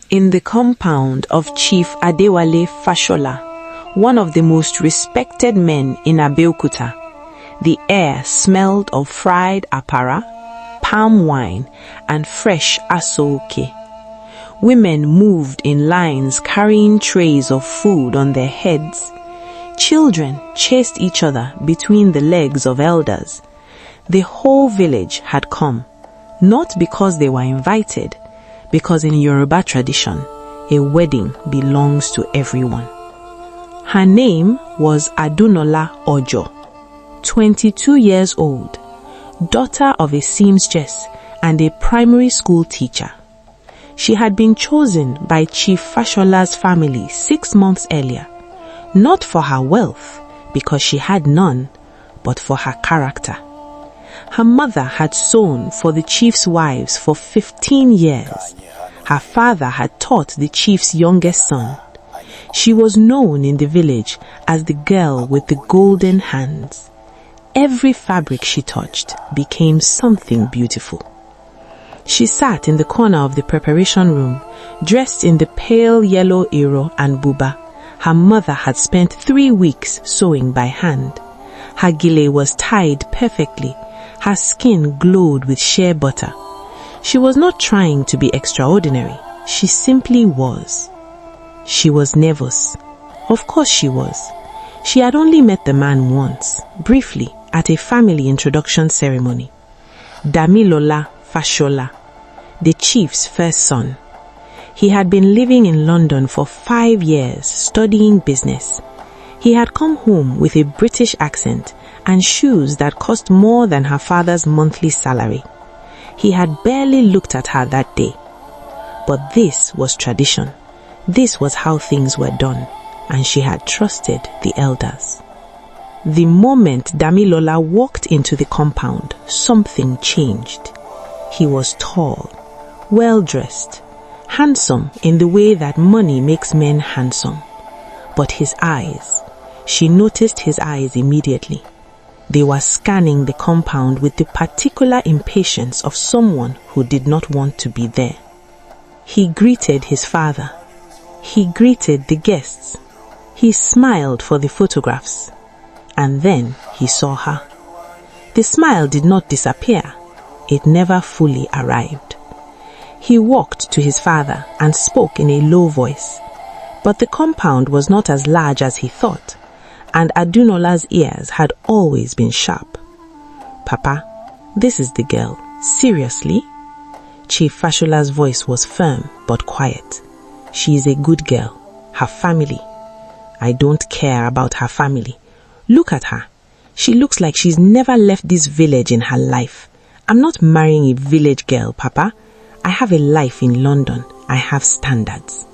In the compound of Chief Adewale Fashola, one of the most respected men in Abeokuta, the air smelled of fried apara, palm wine, and fresh asoke. Women moved in lines carrying trays of food on their heads. Children chased each other between the legs of elders. The whole village had come, not because they were invited, because in Yoruba tradition, a wedding belongs to everyone. Her name was Adunola Ojo, 22 years old, daughter of a seamstress and a primary school teacher. She had been chosen by Chief Fashola's family 6 months earlier, not for her wealth, because she had none, but for her character. Her mother had sewn for the chief's wives for 15 years. Her father had taught the chief's youngest son. She was known in the village as the girl with the golden hands. Every fabric she touched became something beautiful. She sat in the corner of the preparation room, dressed in the pale yellow iro and buba. Her mother had spent 3 weeks sewing by hand. Her gile was tied perfectly. Her skin glowed with shea butter. She was not trying to be extraordinary. She simply was. She was nervous. Of course she was. She had only met the man once, briefly, at a family introduction ceremony. Damilola Fashola, the chief's first son. He had been living in London for 5 years, studying business. He had come home with a British accent and shoes that cost more than her father's monthly salary. He had barely looked at her that day. But this was tradition. This was how things were done, and she had trusted the elders. The moment Damilola walked into the compound, something changed. He was tall, well-dressed, handsome in the way that money makes men handsome. But his eyes, she noticed his eyes immediately. They were scanning the compound with the particular impatience of someone who did not want to be there. He greeted his father. He greeted the guests. He smiled for the photographs. And then he saw her. The smile did not disappear. It never fully arrived. He walked to his father and spoke in a low voice. But the compound was not as large as he thought, and Adunola's ears had always been sharp. "Papa, this is the girl. Seriously?" Chief Fashola's voice was firm but quiet. "She is a good girl. Her family. I don't care about her family. Look at her. She looks like she's never left this village in her life. I'm not marrying a village girl, Papa. I have a life in London. I have standards."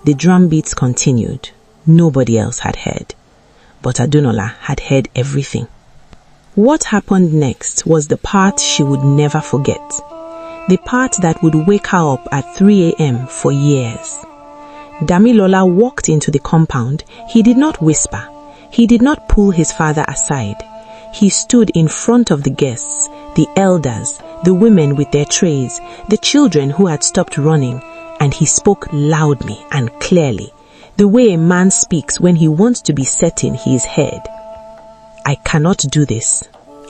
The drumbeats continued. Nobody else had heard. But Adunola had heard everything. What happened next was the part she would never forget. The part that would wake her up at 3 a.m. for years. Damilola walked into the compound. He did not whisper. He did not pull his father aside. He stood in front of the guests, the elders, the women with their trays, the children who had stopped running, and he spoke loudly and clearly, the way a man speaks when he wants to be certain he is heard. "I cannot do this.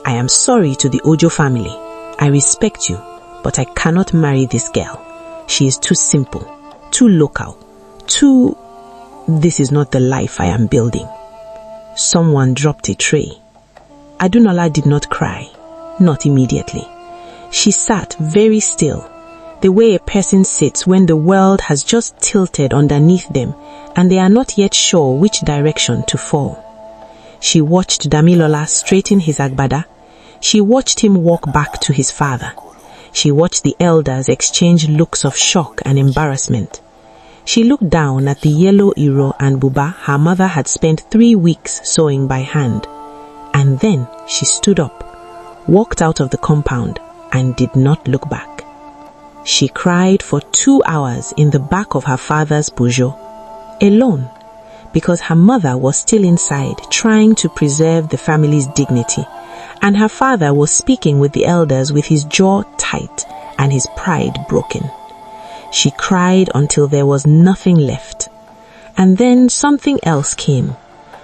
I am sorry to the Ojo family. I respect you, but I cannot marry this girl. She is too simple, too local, too... This is not the life I am building." Someone dropped a tray. Adunola did not cry, not immediately. She sat very still, the way a person sits when the world has just tilted underneath them and they are not yet sure which direction to fall. She watched Damilola straighten his agbada. She watched him walk back to his father. She watched the elders exchange looks of shock and embarrassment. She looked down at the yellow iro and buba her mother had spent 3 weeks sewing by hand. And then she stood up, walked out of the compound, and did not look back. She cried for 2 hours in the back of her father's Peugeot, alone, because her mother was still inside trying to preserve the family's dignity, and her father was speaking with the elders with his jaw tight and his pride broken. She cried until there was nothing left. And then something else came,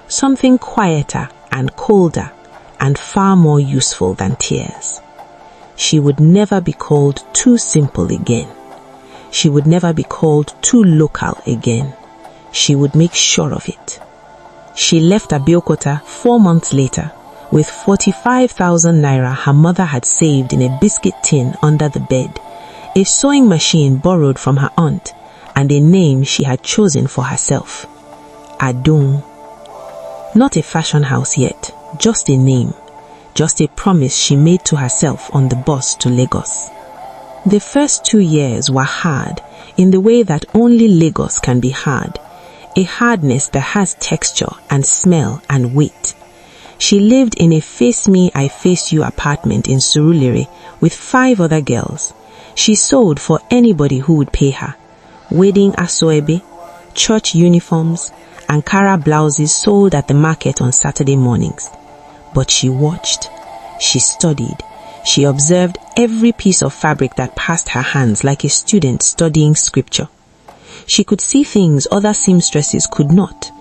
something quieter and colder and far more useful than tears. She would never be called too simple again. She would never be called too local again. She would make sure of it. She left Abeokuta 4 months later with 45,000 naira her mother had saved in a biscuit tin under the bed, a sewing machine borrowed from her aunt, and a name she had chosen for herself. Adun. Not a fashion house yet, just a name, just a promise she made to herself on the bus to Lagos. The first 2 years were hard in the way that only Lagos can be hard, a hardness that has texture and smell and weight. She lived in a face me, I face you apartment in Surulere with 5 other girls. She sewed for anybody who would pay her. Wedding asoebe, church uniforms, Ankara blouses sold at the market on Saturday mornings. But she watched, she studied, she observed every piece of fabric that passed her hands like a student studying scripture. She could see things other seamstresses could not.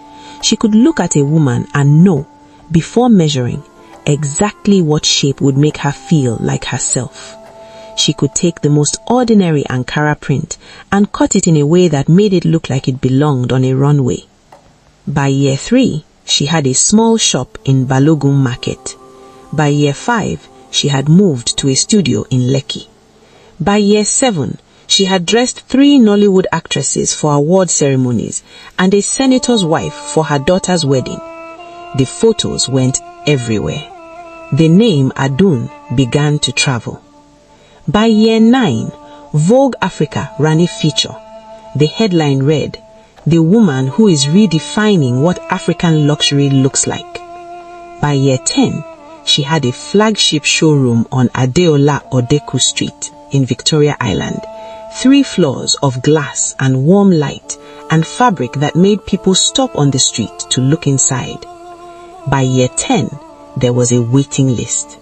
She could look at a woman and know, before measuring, exactly what shape would make her feel like herself. She could take the most ordinary Ankara print and cut it in a way that made it look like it belonged on a runway. By year 3, she had a small shop in Balogun Market. By year 5, she had moved to a studio in Lekki. By year 7, she had dressed 3 Nollywood actresses for award ceremonies and a senator's wife for her daughter's wedding. The photos went everywhere. The name Adun began to travel. By year 9, Vogue Africa ran a feature. The headline read, "The woman who is redefining what African luxury looks like." By year 10, she had a flagship showroom on Adeola Odeku Street in Victoria Island, 3 floors of glass and warm light and fabric that made people stop on the street to look inside. By year 10, there was a waiting list.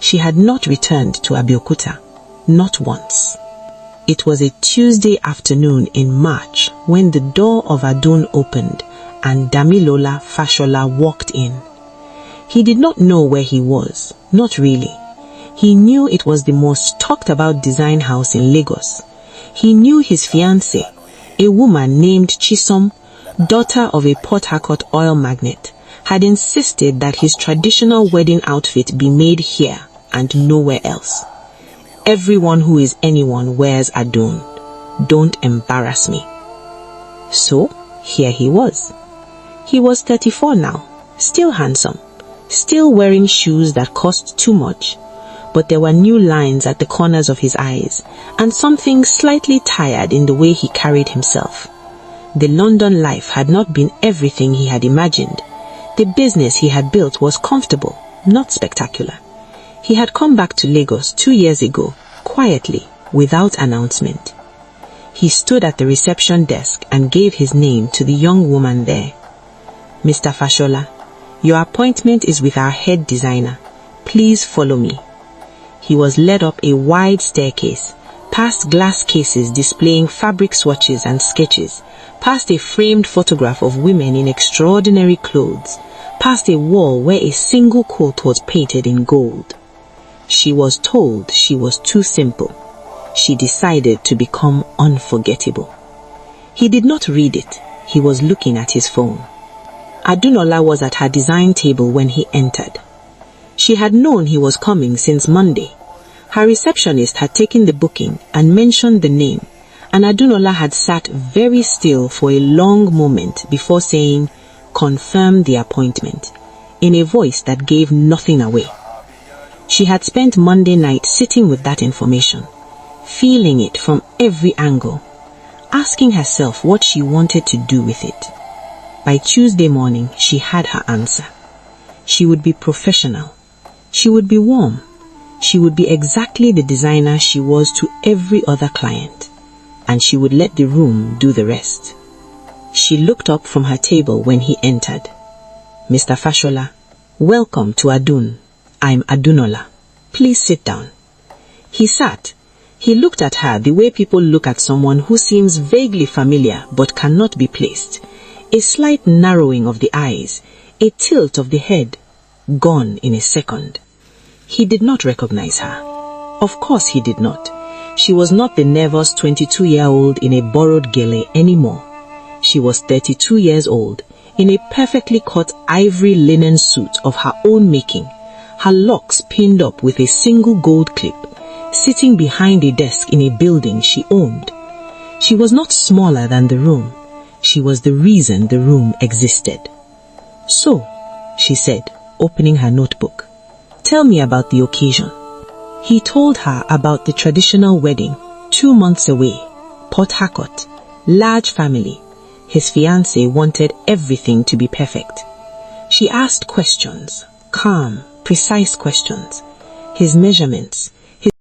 She had not returned to Abeokuta, not once. It was a Tuesday afternoon in March when the door of Adun opened and Damilola Fashola walked in. He did not know where he was, not really. He knew it was the most talked about design house in Lagos. He knew his fiancée, a woman named Chisom, daughter of a Port Harcourt oil magnate, had insisted that his traditional wedding outfit be made here and nowhere else. Everyone who is anyone wears Adun. Don't embarrass me. So, here he was. He was 34 now, still handsome, still wearing shoes that cost too much, but there were new lines at the corners of his eyes and something slightly tired in the way he carried himself. The London life had not been everything he had imagined. The business he had built was comfortable, not spectacular. He had come back to Lagos 2 years ago, quietly, without announcement. He stood at the reception desk and gave his name to the young woman there. "Mr. Fashola, your appointment is with our head designer. Please follow me." He was led up a wide staircase, past glass cases displaying fabric swatches and sketches, past a framed photograph of women in extraordinary clothes, past a wall where a single quote was painted in gold. She was told she was too simple. She decided to become unforgettable. He did not read it. He was looking at his phone. Adunola was at her design table when he entered. She had known he was coming since Monday. Her receptionist had taken the booking and mentioned the name, and Adunola had sat very still for a long moment before saying, "Confirm the appointment," in a voice that gave nothing away. She had spent Monday night sitting with that information, feeling it from every angle, asking herself what she wanted to do with it. By Tuesday morning, she had her answer. She would be professional. She would be warm. She would be exactly the designer she was to every other client, and she would let the room do the rest. She looked up from her table when he entered. "Mr. Fashola, welcome to Adun. I'm Adunola. Please sit down." He sat, He looked at her the way people look at someone who seems vaguely familiar but cannot be placed. A slight narrowing of the eyes, a tilt of the head, gone in a second. He did not recognize her. Of course he did not. She was not the nervous 22-year-old in a borrowed gele anymore. She was 32 years old, in a perfectly cut ivory linen suit of her own making, her locks pinned up with a single gold clip, sitting behind a desk in a building she owned. She was not smaller than the room. She was the reason the room existed. "So," she said, opening her notebook, "tell me about the occasion." He told her about the traditional wedding, 2 months away, Port Harcourt, large family. His fiancée wanted everything to be perfect. She asked questions, calm, precise questions. His measurements,